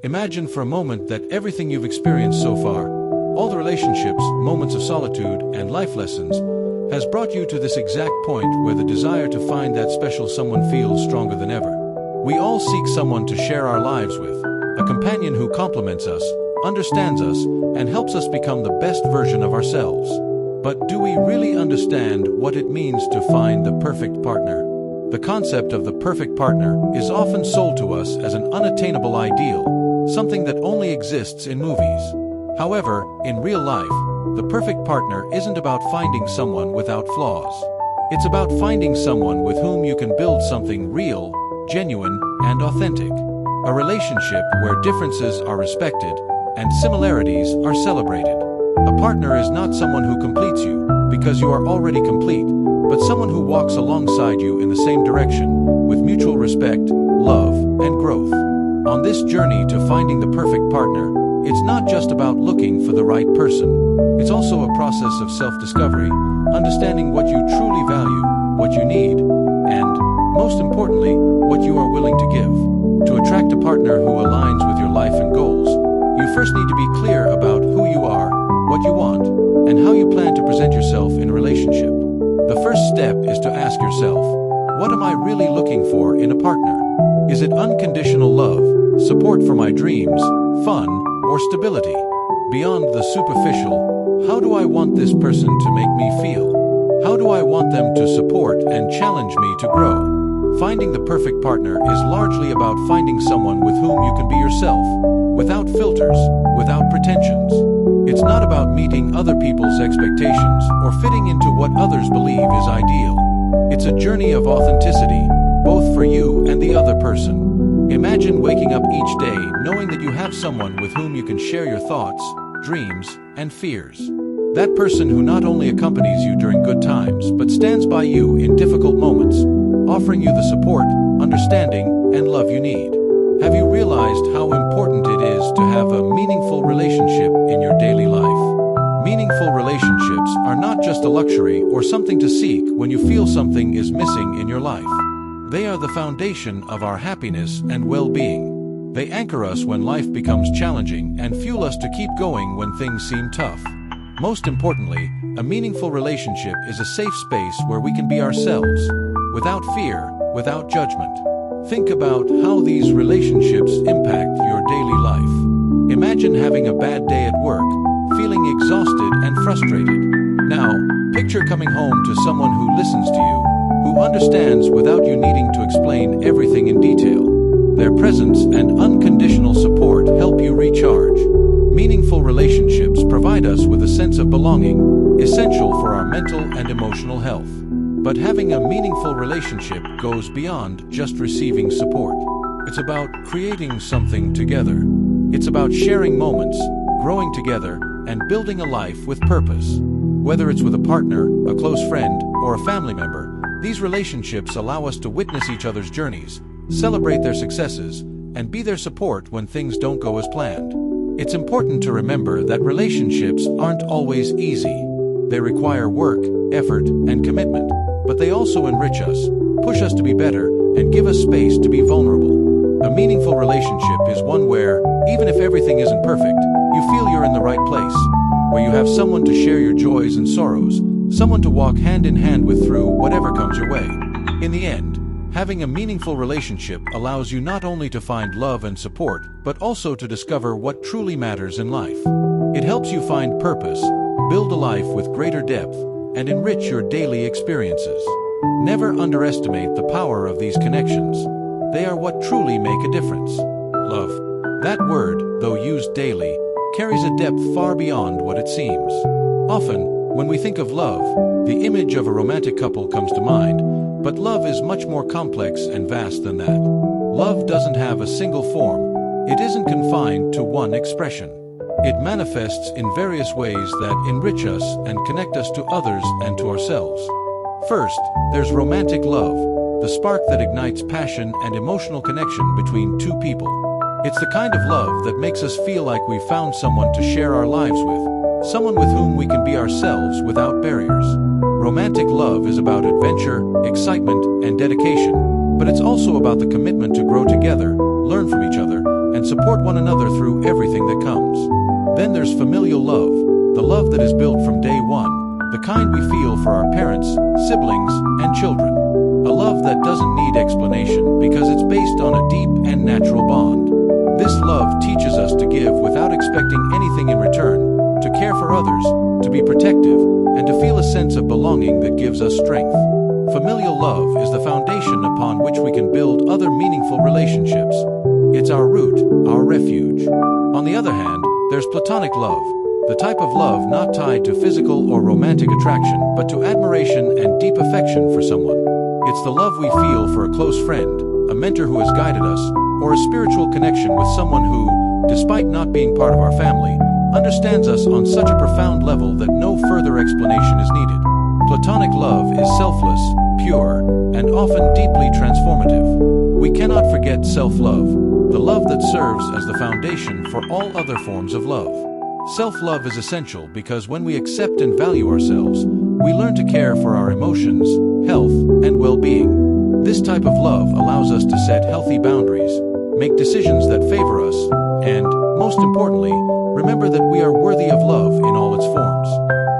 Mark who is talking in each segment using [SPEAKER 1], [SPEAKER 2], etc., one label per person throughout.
[SPEAKER 1] Imagine for a moment that everything you've experienced so far, all the relationships, moments of solitude, and life lessons, has brought you to this exact point where the desire to find that special someone feels stronger than ever. We all seek someone to share our lives with, a companion who complements us, understands us, and helps us become the best version of ourselves. But do we really understand what it means to find the perfect partner? The concept of the perfect partner is often sold to us as an unattainable ideal, something that only exists in movies. However, in real life, the perfect partner isn't about finding someone without flaws. It's about finding someone with whom you can build something real, genuine, and authentic. A relationship where differences are respected and similarities are celebrated. A partner is not someone who completes you, because you are already complete, but someone who walks alongside you in the same direction, with mutual respect, love, and growth. On this journey to finding the perfect partner, it's not just about looking for the right person. It's also a process of self-discovery, understanding what you truly value, what you need, and, most importantly, what you are willing to give. To attract a partner who aligns with your life and goals, you first need to be clear about who you are, what you want, and how you plan to present yourself in a relationship. The first step is to ask yourself, what am I really looking for in a partner? Is it unconditional love, support for my dreams, fun, or stability? Beyond the superficial, how do I want this person to make me feel? How do I want them to support and challenge me to grow? Finding the perfect partner is largely about finding someone with whom you can be yourself, without filters, without pretensions. It's not about meeting other people's expectations or fitting into what others believe is ideal. It's a journey of authenticity, both for you and the other person. Imagine waking up each day knowing that you have someone with whom you can share your thoughts, dreams, and fears. That person who not only accompanies you during good times but stands by you in difficult moments, offering you the support, understanding, and love you need. Have you realized how important it is to have a meaningful relationship in your daily life? Meaningful relationships are not just a luxury or something to seek when you feel something is missing in your life. They are the foundation of our happiness and well-being. They anchor us when life becomes challenging and fuel us to keep going when things seem tough. Most importantly, a meaningful relationship is a safe space where we can be ourselves, without fear, without judgment. Think about how these relationships impact your daily life. Imagine having a bad day at work, feeling exhausted and frustrated. Now, picture coming home to someone who listens to you, who understands without you needing to explain everything in detail. Their presence and unconditional support help you recharge. Meaningful relationships provide us with a sense of belonging, essential for our mental and emotional health. But having a meaningful relationship goes beyond just receiving support. It's about creating something together. It's about sharing moments, growing together, and building a life with purpose. Whether it's with a partner, a close friend, or a family member, these relationships allow us to witness each other's journeys, celebrate their successes, and be their support when things don't go as planned. It's important to remember that relationships aren't always easy. They require work, effort, and commitment, but they also enrich us, push us to be better, and give us space to be vulnerable. A meaningful relationship is one where, even if everything isn't perfect, you feel you're in the right place, where you have someone to share your joys and sorrows, someone to walk hand in hand with through whatever comes your way. In the end, having a meaningful relationship allows you not only to find love and support, but also to discover what truly matters in life. It helps you find purpose, build a life with greater depth, and enrich your daily experiences. Never underestimate the power of these connections. They are what truly make a difference. Love. That word, though used daily, carries a depth far beyond what it seems. Often, when we think of love, the image of a romantic couple comes to mind, but love is much more complex and vast than that. Love doesn't have a single form. It isn't confined to one expression. It manifests in various ways that enrich us and connect us to others and to ourselves. First, there's romantic love, the spark that ignites passion and emotional connection between two people. It's the kind of love that makes us feel like we've found someone to share our lives with, someone with whom we can be ourselves without barriers. Romantic love is about adventure, excitement, and dedication, but it's also about the commitment to grow together, learn from each other, and support one another through everything that comes. Then there's familial love, the love that is built from day one, the kind we feel for our parents, siblings, and children. A love that doesn't need explanation because it's based on a deep and natural bond. This love teaches us to give without expecting anything in return, to care for others, to be protective, and to feel a sense of belonging that gives us strength. Familial love is the foundation upon which we can build other meaningful relationships. It's our root, our refuge. On the other hand, there's platonic love, the type of love not tied to physical or romantic attraction, but to admiration and deep affection for someone. It's the love we feel for a close friend, a mentor who has guided us, or a spiritual connection with someone who, despite not being part of our family, understands us on such a profound level that no further explanation is needed. Platonic love is selfless, pure, and often deeply transformative. We cannot forget self-love, the love that serves as the foundation for all other forms of love. Self-love is essential because when we accept and value ourselves, we learn to care for our emotions, health, and well-being. This type of love allows us to set healthy boundaries, make decisions that favor us, and, most importantly, remember that we are worthy of love in all its forms.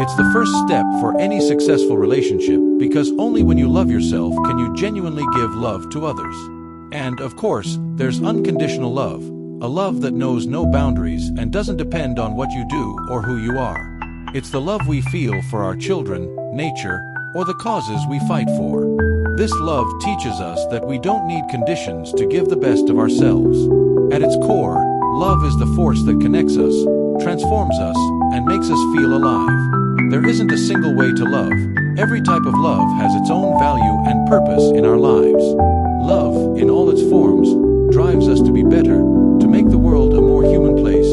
[SPEAKER 1] It's the first step for any successful relationship because only when you love yourself can you genuinely give love to others. And, of course, there's unconditional love, a love that knows no boundaries and doesn't depend on what you do or who you are. It's the love we feel for our children, nature, or the causes we fight for. This love teaches us that we don't need conditions to give the best of ourselves. At its core, love is the force that connects us, transforms us, and makes us feel alive. There isn't a single way to love. Every type of love has its own value and purpose in our lives. Love, in all its forms, drives us to be better, to make the world a more human place,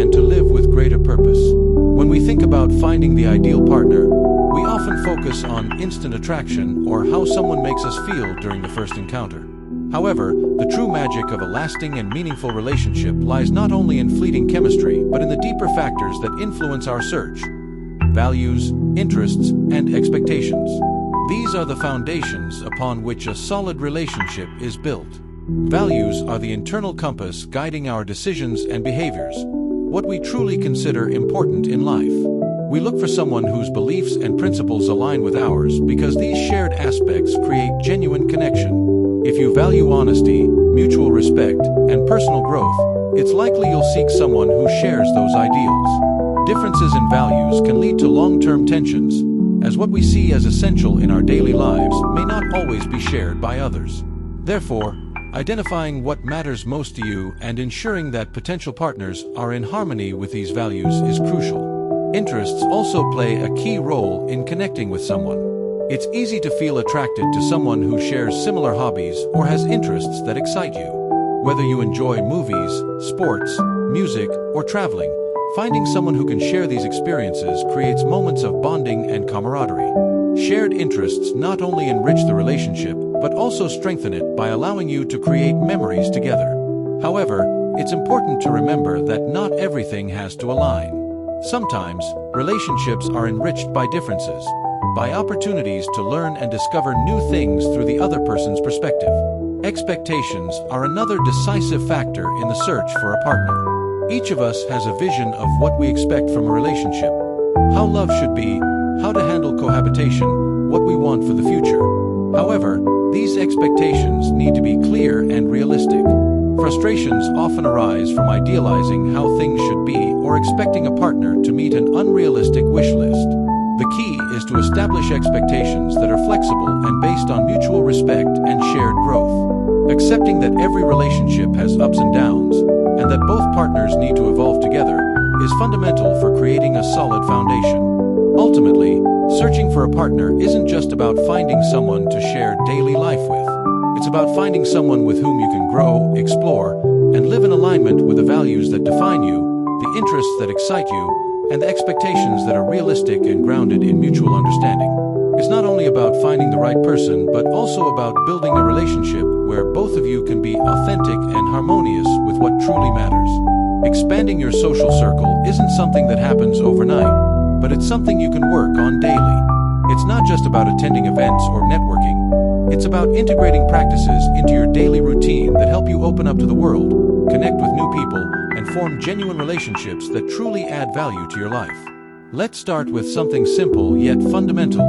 [SPEAKER 1] and to live with greater purpose. When we think about finding the ideal partner, we often focus on instant attraction or how someone makes us feel during the first encounter. However, the true magic of a lasting and meaningful relationship lies not only in fleeting chemistry, but in the deeper factors that influence our search: values, interests, and expectations. These are the foundations upon which a solid relationship is built. Values are the internal compass guiding our decisions and behaviors, what we truly consider important in life. We look for someone whose beliefs and principles align with ours because these shared aspects create genuine connection. If you value honesty, mutual respect, and personal growth, it's likely you'll seek someone who shares those ideals. Differences in values can lead to long-term tensions, as what we see as essential in our daily lives may not always be shared by others. Therefore, identifying what matters most to you and ensuring that potential partners are in harmony with these values is crucial. Interests also play a key role in connecting with someone. It's easy to feel attracted to someone who shares similar hobbies or has interests that excite you. Whether you enjoy movies, sports, music, or traveling, finding someone who can share these experiences creates moments of bonding and camaraderie. Shared interests not only enrich the relationship, but also strengthen it by allowing you to create memories together. However, it's important to remember that not everything has to align. Sometimes, relationships are enriched by differences, by opportunities to learn and discover new things through the other person's perspective. Expectations are another decisive factor in the search for a partner. Each of us has a vision of what we expect from a relationship, how love should be, how to handle cohabitation, what we want for the future. However, these expectations need to be clear and realistic. Frustrations often arise from idealizing how things should be or expecting a partner to meet an unrealistic wish list. The key is to establish expectations that are flexible and based on mutual respect and shared growth. Accepting that every relationship has ups and downs, and that both partners need to evolve together, is fundamental for creating a solid foundation. Ultimately, searching for a partner isn't just about finding someone to share daily life with. It's about finding someone with whom you can grow, explore, and live in alignment with the values that define you, the interests that excite you, and the expectations that are realistic and grounded in mutual understanding. It's not only about finding the right person, but also about building a relationship where both of you can be authentic and harmonious with what truly matters. Expanding your social circle isn't something that happens overnight, but it's something you can work on daily. It's not just about attending events or networking. It's about integrating practices into your daily routine that help you open up to the world, connect with new people, and form genuine relationships that truly add value to your life. Let's start with something simple yet fundamental: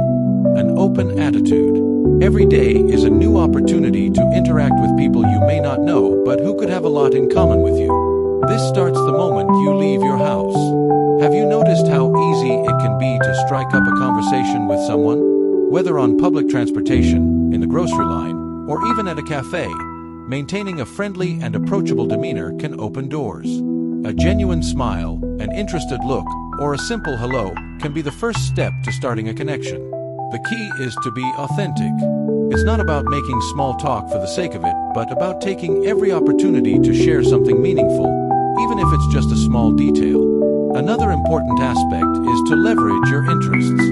[SPEAKER 1] an open attitude. Every day is a new opportunity to interact with people you may not know but who could have a lot in common with you. This starts the moment you leave your house. Have you noticed how easy it can be to strike up a conversation with someone? Whether on public transportation, in the grocery line, or even at a cafe, maintaining a friendly and approachable demeanor can open doors. A genuine smile, an interested look, or a simple hello can be the first step to starting a connection. The key is to be authentic. It's not about making small talk for the sake of it, but about taking every opportunity to share something meaningful, even if it's just a small detail. Another important aspect is to leverage your interests.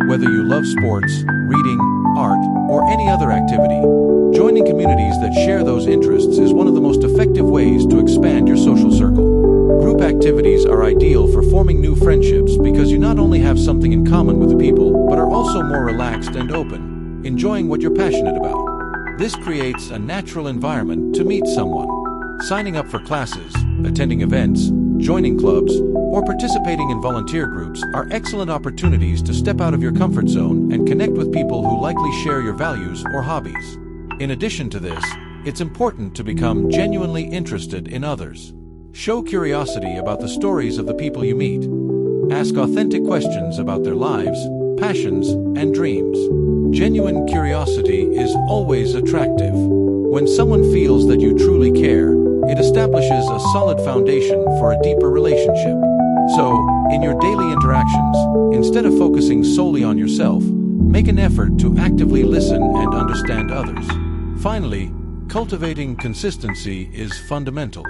[SPEAKER 1] Whether you love sports, reading, art, or any other activity, joining communities that share those interests is one of the most effective ways to expand your social circle. Group activities are ideal for forming new friendships because you not only have something in common with the people, but are also more relaxed and open, enjoying what you're passionate about. This creates a natural environment to meet someone. Signing up for classes, attending events, joining clubs, or participating in volunteer groups are excellent opportunities to step out of your comfort zone and connect with people who likely share your values or hobbies. In addition to this, it's important to become genuinely interested in others. Show curiosity about the stories of the people you meet. Ask authentic questions about their lives, passions, and dreams. Genuine curiosity is always attractive. When someone feels that you truly care, it establishes a solid foundation for a deeper relationship. So, in your daily interactions, instead of focusing solely on yourself, make an effort to actively listen and understand others. Finally, cultivating consistency is fundamental.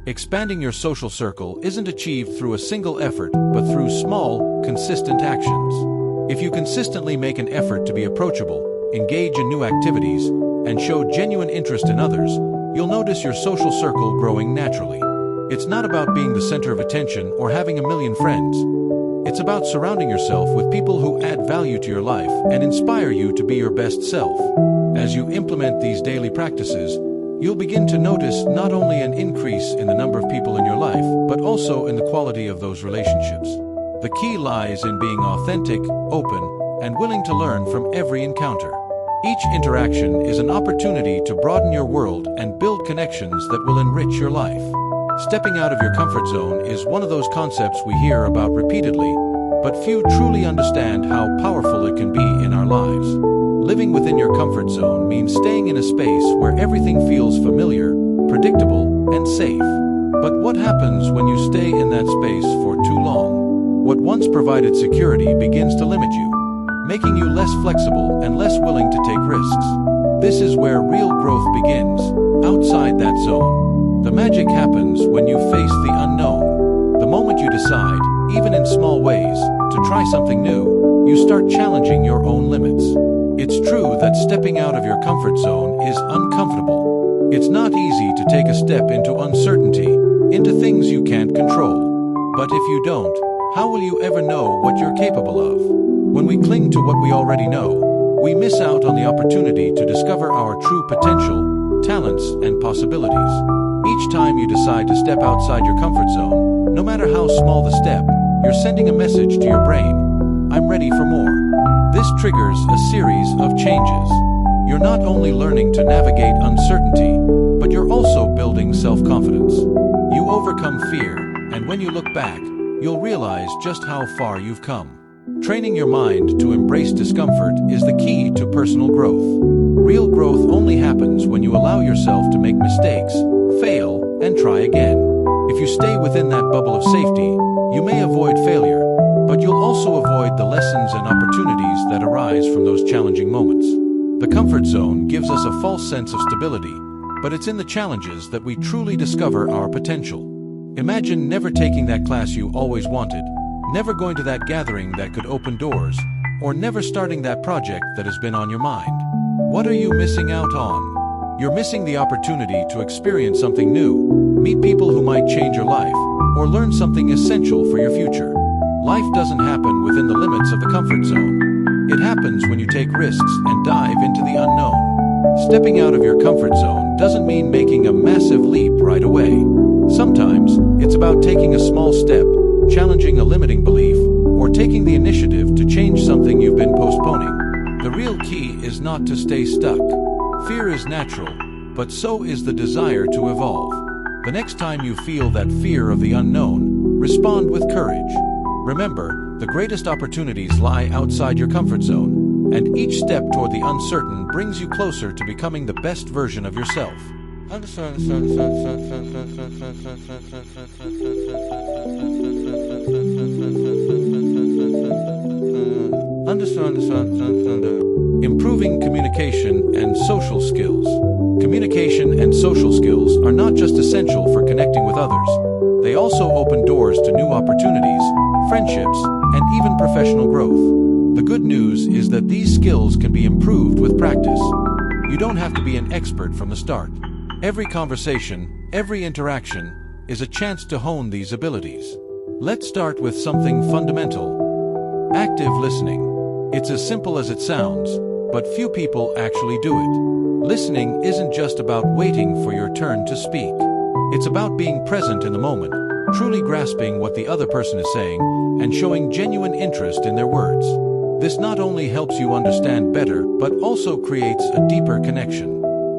[SPEAKER 1] Expanding your social circle isn't achieved through a single effort, but through small, consistent actions. If you consistently make an effort to be approachable, engage in new activities, and show genuine interest in others, you'll notice your social circle growing naturally. It's not about being the center of attention or having a million friends. It's about surrounding yourself with people who add value to your life and inspire you to be your best self. As you implement these daily practices, you'll begin to notice not only an increase in the number of people in your life, but also in the quality of those relationships. The key lies in being authentic, open, and willing to learn from every encounter. Each interaction is an opportunity to broaden your world and build connections that will enrich your life. Stepping out of your comfort zone is one of those concepts we hear about repeatedly, but few truly understand how powerful it can be in our lives. Living within your comfort zone means staying in a space where everything feels familiar, predictable, and safe. But what happens when you stay in that space for too long? What once provided security begins to limit you, making you less flexible and less willing to take risks. This is where real growth begins, outside that zone. The magic happens when you face the unknown. The moment you decide, even in small ways, to try something new, you start challenging your own limits. It's true that stepping out of your comfort zone is uncomfortable. It's not easy to take a step into uncertainty, into things you can't control. But if you don't, how will you ever know what you're capable of? When we cling to what we already know, we miss out on the opportunity to discover our true potential, talents, and possibilities. Each time you decide to step outside your comfort zone, no matter how small the step, you're sending a message to your brain: I'm ready for more. This triggers a series of changes. You're not only learning to navigate uncertainty, but you're also building self-confidence. You overcome fear, and when you look back, you'll realize just how far you've come. Training your mind to embrace discomfort is the key to personal growth. Real growth only happens when you allow yourself to make mistakes, fail, and try again. If you stay within that bubble of safety, you may avoid failure, but you'll also avoid the lessons and opportunities that arise from those challenging moments. The comfort zone gives us a false sense of stability, but it's in the challenges that we truly discover our potential. Imagine never taking that class you always wanted, never going to that gathering that could open doors, or never starting that project that has been on your mind. What are you missing out on? You're missing the opportunity to experience something new, meet people who might change your life, or learn something essential for your future. Life doesn't happen within the limits of the comfort zone. It happens when you take risks and dive into the unknown. Stepping out of your comfort zone doesn't mean making a massive leap right away. Sometimes, it's about taking a small step, challenging a limiting belief, or taking the initiative to change something you've been postponing. The real key is not to stay stuck. Fear is natural, but so is the desire to evolve. The next time you feel that fear of the unknown, respond with courage. Remember, the greatest opportunities lie outside your comfort zone, and each step toward the uncertain brings you closer to becoming the best version of yourself. Improving communication and social skills. Communication and social skills are not just essential for connecting with others. They also open doors to new opportunities, friendships, and even professional growth. The good news is that these skills can be improved with practice. You don't have to be an expert from the start. Every conversation, every interaction, is a chance to hone these abilities. Let's start with something fundamental: active listening. It's as simple as it sounds, but few people actually do it. Listening isn't just about waiting for your turn to speak. It's about being present in the moment, truly grasping what the other person is saying, and showing genuine interest in their words. This not only helps you understand better, but also creates a deeper connection.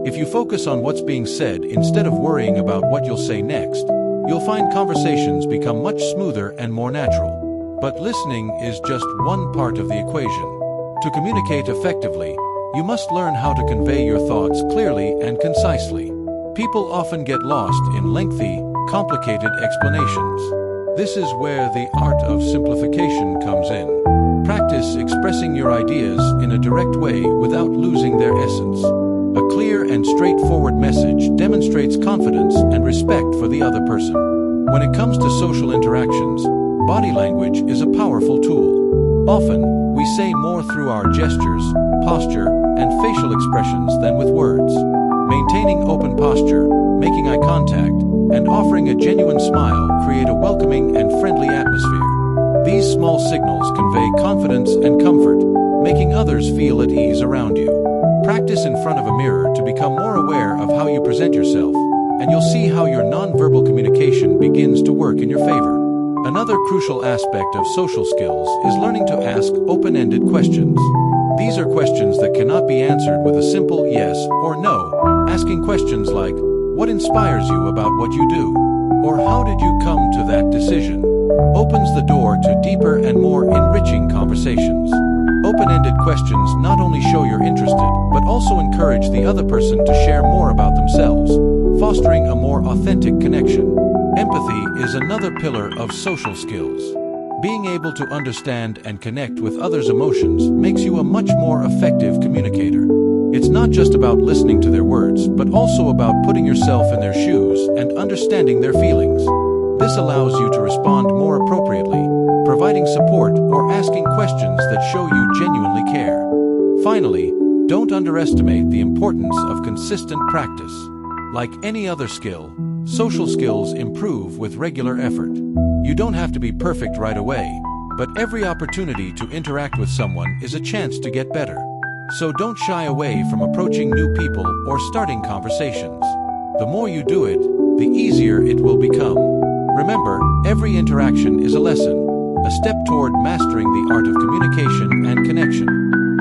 [SPEAKER 1] If you focus on what's being said instead of worrying about what you'll say next, you'll find conversations become much smoother and more natural. But listening is just one part of the equation. To communicate effectively, you must learn how to convey your thoughts clearly and concisely. People often get lost in lengthy, complicated explanations. This is where the art of simplification comes in. Practice expressing your ideas in a direct way without losing their essence. A clear and straightforward message demonstrates confidence and respect for the other person. When it comes to social interactions, body language is a powerful tool. Often, we say more through our gestures, posture, and facial expressions than with words. Maintaining open posture, making eye contact, and offering a genuine smile create a welcoming and friendly atmosphere. These small signals convey confidence and comfort, making others feel at ease around you. Practice in front of a mirror to become more aware of how you present yourself, and you'll see how your nonverbal communication begins to work in your favor. Another crucial aspect of social skills is learning to ask open-ended questions. These are questions that cannot be answered with a simple yes or no. Asking questions like, what inspires you about what you do? Or how did you come to that decision? Opens the door to deeper and more enriching conversations. Open-ended questions not only show you're interested, but also encourage the other person to share more about themselves, fostering a more authentic connection. Empathy is another pillar of social skills. Being able to understand and connect with others' emotions makes you a much more effective communicator. It's not just about listening to their words, but also about putting yourself in their shoes and understanding their feelings. This allows you to respond more appropriately, providing support or asking questions that show you genuinely care. Finally, don't underestimate the importance of consistent practice. Like any other skill, social skills improve with regular effort. You don't have to be perfect right away, but every opportunity to interact with someone is a chance to get better. So don't shy away from approaching new people or starting conversations. The more you do it, the easier it will become. Remember, every interaction is a lesson, a step toward mastering the art of communication and connection.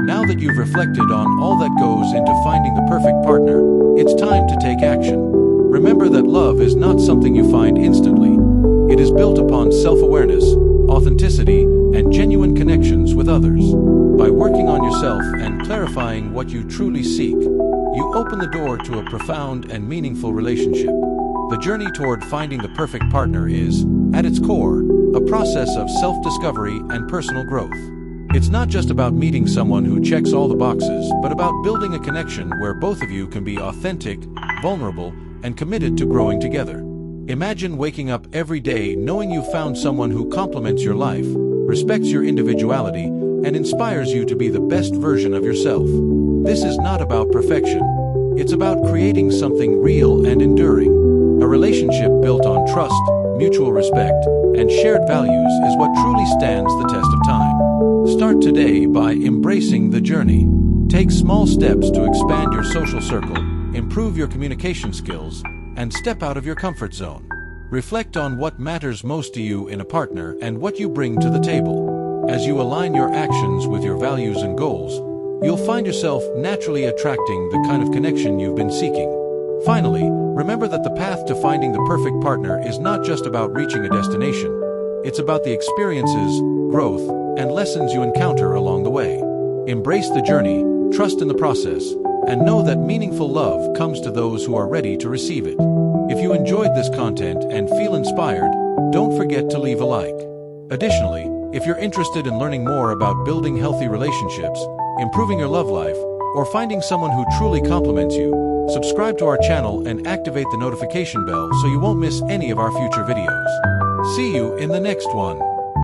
[SPEAKER 1] Now that you've reflected on all that goes into finding the perfect partner, it's time to take action. Remember that love is not something you find instantly. It is built upon self-awareness, authenticity, and genuine connections with others. By working on yourself and clarifying what you truly seek, you open the door to a profound and meaningful relationship. The journey toward finding the perfect partner is, at its core, a process of self-discovery and personal growth. It's not just about meeting someone who checks all the boxes, but about building a connection where both of you can be authentic, vulnerable, and committed to growing together. Imagine waking up every day knowing you've found someone who complements your life, respects your individuality, and inspires you to be the best version of yourself. This is not about perfection. It's about creating something real and enduring. A relationship built on trust, mutual respect, and shared values is what truly stands the test of time. Start today by embracing the journey. Take small steps to expand your social circle, improve your communication skills, and step out of your comfort zone. Reflect on what matters most to you in a partner and what you bring to the table. As you align your actions with your values and goals, you'll find yourself naturally attracting the kind of connection you've been seeking. Finally, remember that the path to finding the perfect partner is not just about reaching a destination. It's about the experiences, growth, and lessons you encounter along the way. Embrace the journey, trust in the process, and know that meaningful love comes to those who are ready to receive it. If you enjoyed this content and feel inspired, don't forget to leave a like. Additionally, if you're interested in learning more about building healthy relationships, improving your love life, or finding someone who truly compliments you, subscribe to our channel and activate the notification bell so you won't miss any of our future videos. See you in the next one.